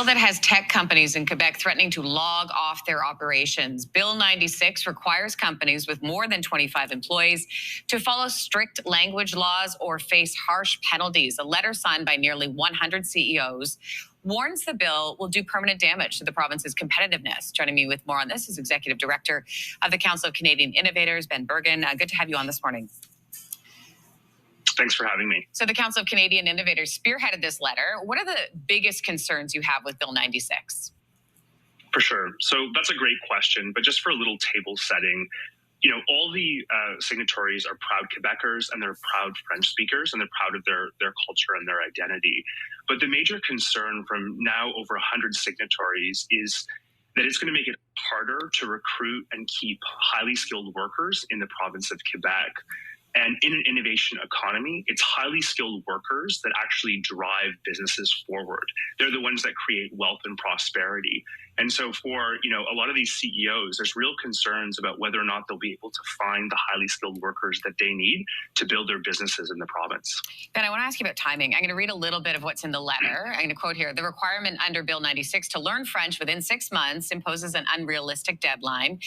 bill that has tech companies in Quebec threatening to log off their operations. Bill 96 requires companies with more than 25 employees to follow strict language laws or face harsh penalties. A letter signed by nearly 100 CEOs warns the bill will do permanent damage to the province's competitiveness. Joining me with more on this is Executive Director of the Council of Canadian Innovators, Ben Bergen. Good to have you on this morning. Thanks for having me. So the Council of Canadian Innovators spearheaded this letter. What are the biggest concerns you have with Bill 96? For sure. So that's a great question, but just for a little table setting, all the signatories are proud Quebecers and they're proud French speakers and they're proud of their culture and their identity. But the major concern from now over 100 signatories is that it's going to make it harder to recruit and keep highly skilled workers in the province of Quebec. And in an innovation economy, it's highly skilled workers that actually drive businesses forward. They're the ones that create wealth and prosperity. And so for, a lot of these CEOs, there's real concerns about whether or not they'll be able to find the highly skilled workers that they need to build their businesses in the province. Ben, I want to ask you about timing. I'm going to read a little bit of what's in the letter. I'm going to quote here. The requirement under Bill 96 to learn French within 6 months imposes an unrealistic deadline.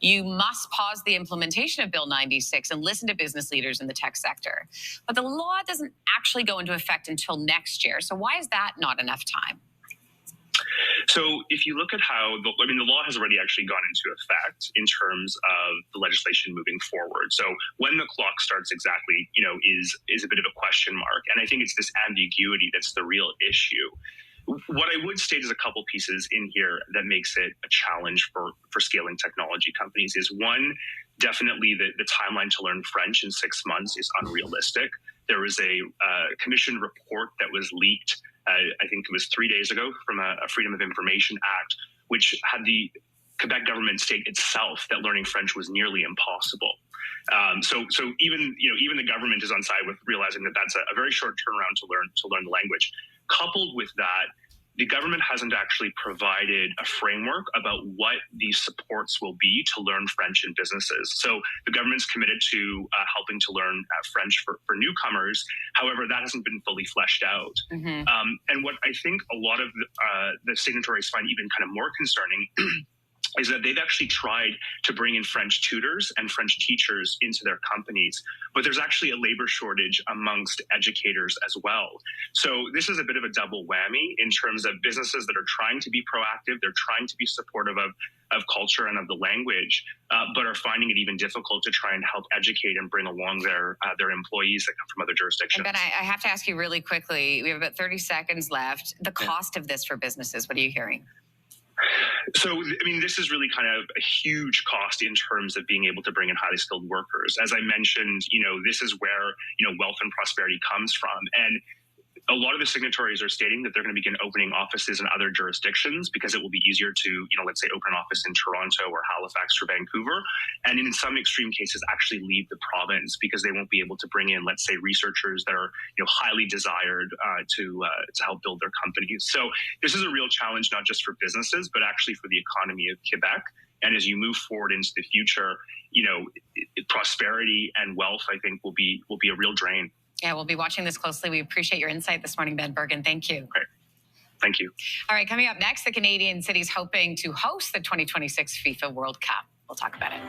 You must pause the implementation of Bill 96 and listen to business leaders in the tech sector. But the law doesn't actually go into effect until next year. So why is that not enough time? So if you look at how the law has already actually gone into effect in terms of the legislation moving forward. So when the clock starts exactly, is a bit of a question mark. And I think it's this ambiguity that's the real issue. What I would state is a couple pieces in here that makes it a challenge for scaling technology companies is one, definitely the timeline to learn French in 6 months is unrealistic. There was a commission report that was leaked, I think it was 3 days ago, from a Freedom of Information Act, which had the Quebec government state itself that learning French was nearly impossible. So even the government is on side with realizing that that's a very short turnaround to learn the language. Coupled with that, the government hasn't actually provided a framework about what these supports will be to learn French in businesses. So the government's committed to helping to learn French for newcomers. However, that hasn't been fully fleshed out. Mm-hmm. And what I think a lot of the signatories find even kind of more concerning is that they've actually tried to bring in French tutors and French teachers into their companies, but there's actually a labor shortage amongst educators as well. So this is a bit of a double whammy in terms of businesses that are trying to be proactive, they're trying to be supportive of culture and of the language, but are finding it even difficult to try and help educate and bring along their employees that come from other jurisdictions. And Ben, I have to ask you really quickly, we have about 30 seconds left, the cost of this for businesses, what are you hearing? So, this is really kind of a huge cost in terms of being able to bring in highly skilled workers. As I mentioned, this is where, wealth and prosperity comes from. And a lot of the signatories are stating that they're going to begin opening offices in other jurisdictions because it will be easier to, let's say, open an office in Toronto or Halifax or Vancouver. And in some extreme cases, actually leave the province because they won't be able to bring in, let's say, researchers that are, highly desired to help build their companies. So this is a real challenge, not just for businesses, but actually for the economy of Quebec. And as you move forward into the future, prosperity and wealth, I think, will be a real drain. Yeah, we'll be watching this closely. We appreciate your insight this morning, Ben Bergen. Thank you. Great. Thank you. All right, coming up next, the Canadian city's hoping to host the 2026 FIFA World Cup. We'll talk about it.